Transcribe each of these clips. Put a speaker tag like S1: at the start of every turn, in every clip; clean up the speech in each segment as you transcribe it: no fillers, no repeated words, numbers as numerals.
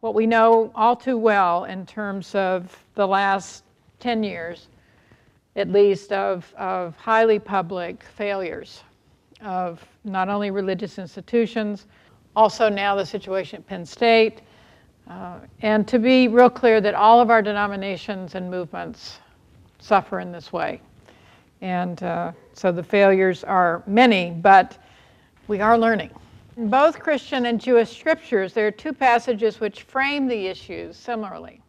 S1: what we know all too well in terms of the last 10 years, at least, of highly public failures of not only religious institutions, also now the situation at Penn State, and to be real clear that all of our denominations and movements suffer in this way. And so the failures are many, but we are learning. In both Christian and Jewish scriptures, there are two passages which frame the issues similarly.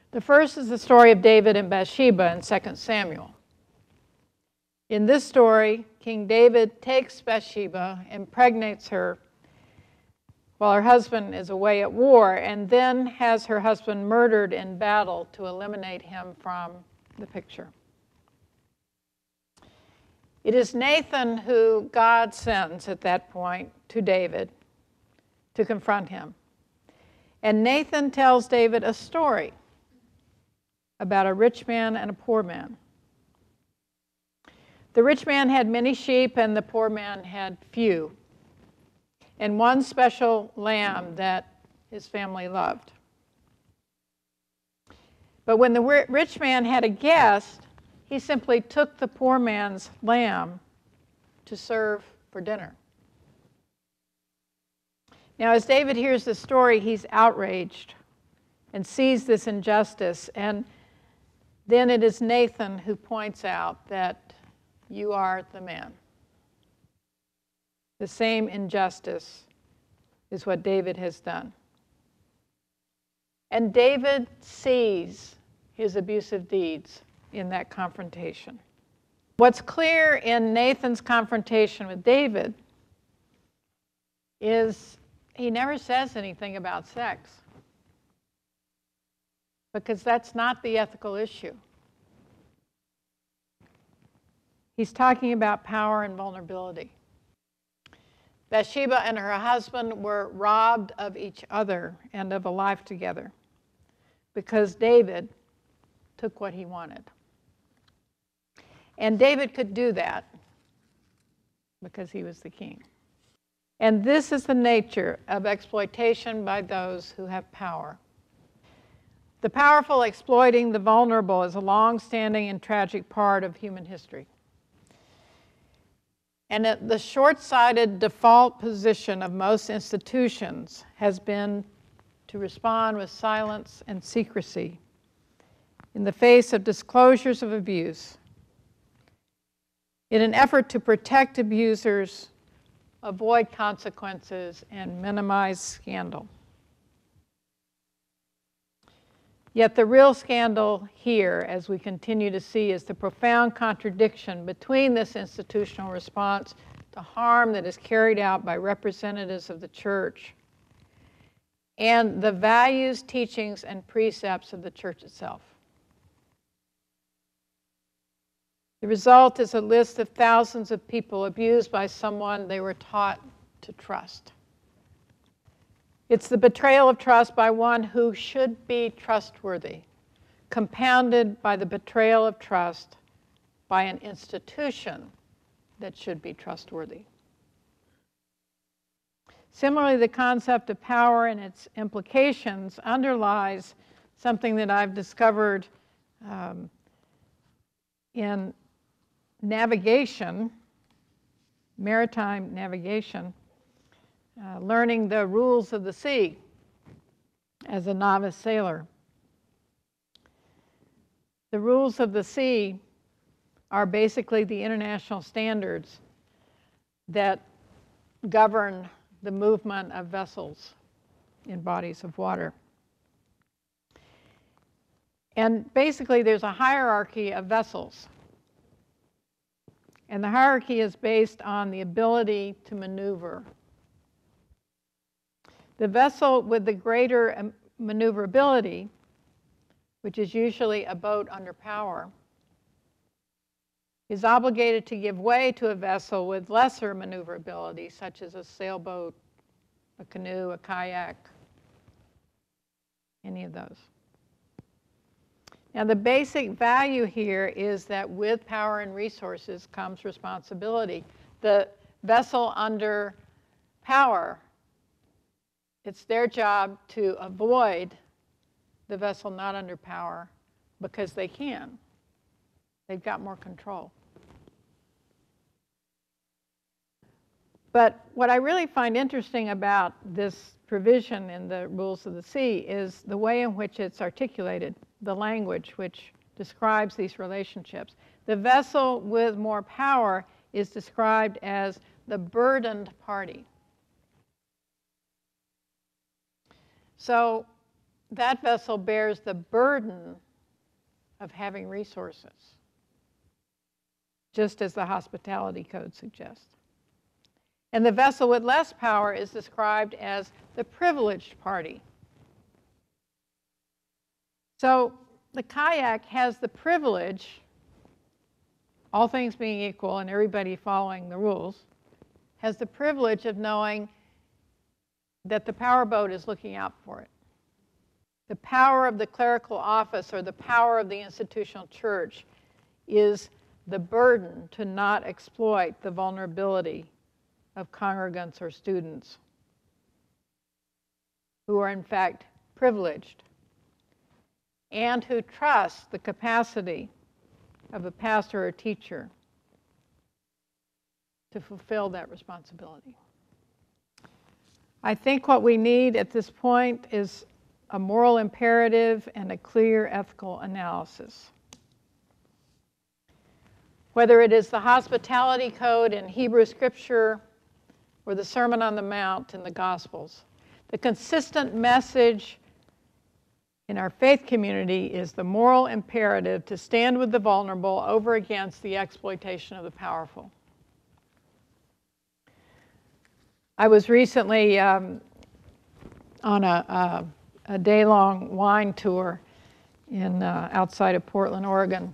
S1: The first is the story of David and Bathsheba in 2 Samuel. In this story, King David takes Bathsheba, impregnates her while her husband is away at war, and then has her husband murdered in battle to eliminate him from the picture. It is Nathan who God sends at that point to David to confront him. And Nathan tells David a story about a rich man and a poor man. The rich man had many sheep and the poor man had few, and one special lamb that his family loved. But when the rich man had a guest, he simply took the poor man's lamb to serve for dinner. Now, as David hears the story, he's outraged and sees this injustice. And then it is Nathan who points out that you are the man. The same injustice is what David has done. And David sees his abusive deeds in that confrontation. What's clear in Nathan's confrontation with David is he never says anything about sex, because that's not the ethical issue. He's talking about power and vulnerability. Bathsheba and her husband were robbed of each other and of a life together because David took what he wanted. And David could do that because he was the king. And this is the nature of exploitation by those who have power. The powerful exploiting the vulnerable is a long-standing and tragic part of human history. And the short-sighted default position of most institutions has been to respond with silence and secrecy in the face of disclosures of abuse, in an effort to protect abusers, avoid consequences, and minimize scandal. Yet the real scandal here, as we continue to see, is the profound contradiction between this institutional response to harm that is carried out by representatives of the church and the values, teachings, and precepts of the church itself. The result is a list of thousands of people abused by someone they were taught to trust. It's the betrayal of trust by one who should be trustworthy, compounded by the betrayal of trust by an institution that should be trustworthy. Similarly, the concept of power and its implications underlies something that I've discovered in navigation, maritime navigation, learning the rules of the sea as a novice sailor. The rules of the sea are basically the international standards that govern the movement of vessels in bodies of water. And basically there's a hierarchy of vessels. And the hierarchy is based on the ability to maneuver. The vessel with the greater maneuverability, which is usually a boat under power, is obligated to give way to a vessel with lesser maneuverability, such as a sailboat, a canoe, a kayak, any of those. Now, the basic value here is that with power and resources comes responsibility. The vessel under power It's their job to avoid the vessel not under power because they can. They've got more control. But what I really find interesting about this provision in the Rules of the Sea is the way in which it's articulated, the language which describes these relationships. The vessel with more power is described as the burdened party. So that vessel bears the burden of having resources, just as the hospitality code suggests. And the vessel with less power is described as the privileged party. So the kayak has the privilege, all things being equal and everybody following the rules, has the privilege of knowing that the powerboat is looking out for it. The power of the clerical office or the power of the institutional church is the burden to not exploit the vulnerability of congregants or students who are in fact privileged and who trust the capacity of a pastor or teacher to fulfill that responsibility. I think what we need at this point is a moral imperative and a clear ethical analysis. Whether it is the hospitality code in Hebrew scripture or the Sermon on the Mount in the Gospels, the consistent message in our faith community is the moral imperative to stand with the vulnerable over against the exploitation of the powerful. I was recently on a day-long wine tour in outside of Portland, Oregon.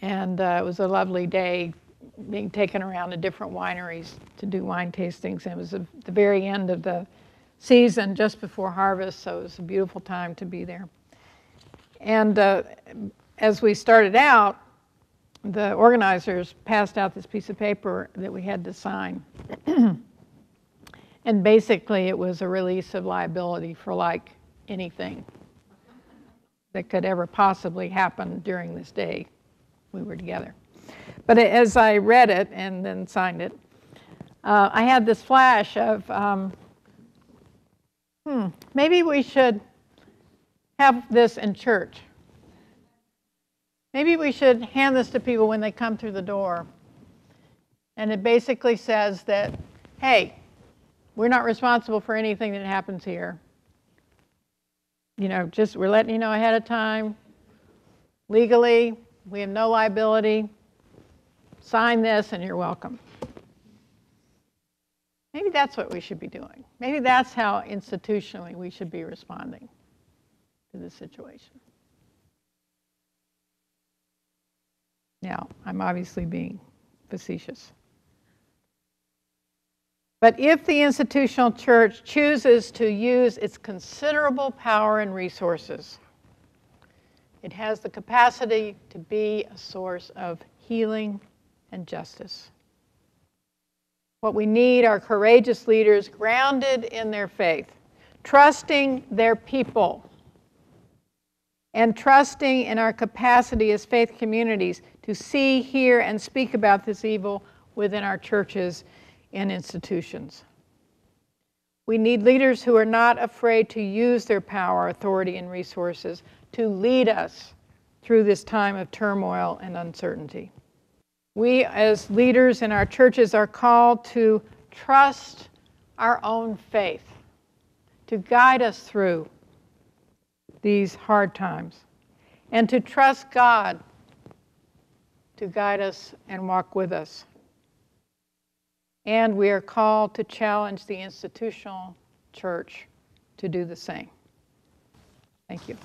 S1: And it was a lovely day being taken around to different wineries to do wine tastings. And it was at the very end of the season, just before harvest, so it was a beautiful time to be there. And as we started out, the organizers passed out this piece of paper that we had to sign. And basically, it was a release of liability for like anything that could ever possibly happen during this day we were together. But as I read it and then signed it, I had this flash of, maybe we should have this in church. Maybe we should hand this to people when they come through the door. And it basically says that, hey, we're not responsible for anything that happens here. You know, just we're letting you know ahead of time. Legally, we have no liability. Sign this and you're welcome. Maybe that's what we should be doing. Maybe that's how institutionally we should be responding to this situation. Now, I'm obviously being facetious. But if the institutional church chooses to use its considerable power and resources, it has the capacity to be a source of healing and justice. What we need are courageous leaders grounded in their faith, trusting their people, and trusting in our capacity as faith communities to see, hear, and speak about this evil within our churches and institutions. We need leaders who are not afraid to use their power, authority, and resources to lead us through this time of turmoil and uncertainty. We as leaders in our churches are called to trust our own faith, to guide us through these hard times, and to trust God to guide us and walk with us. And we are called to challenge the institutional church to do the same. Thank you.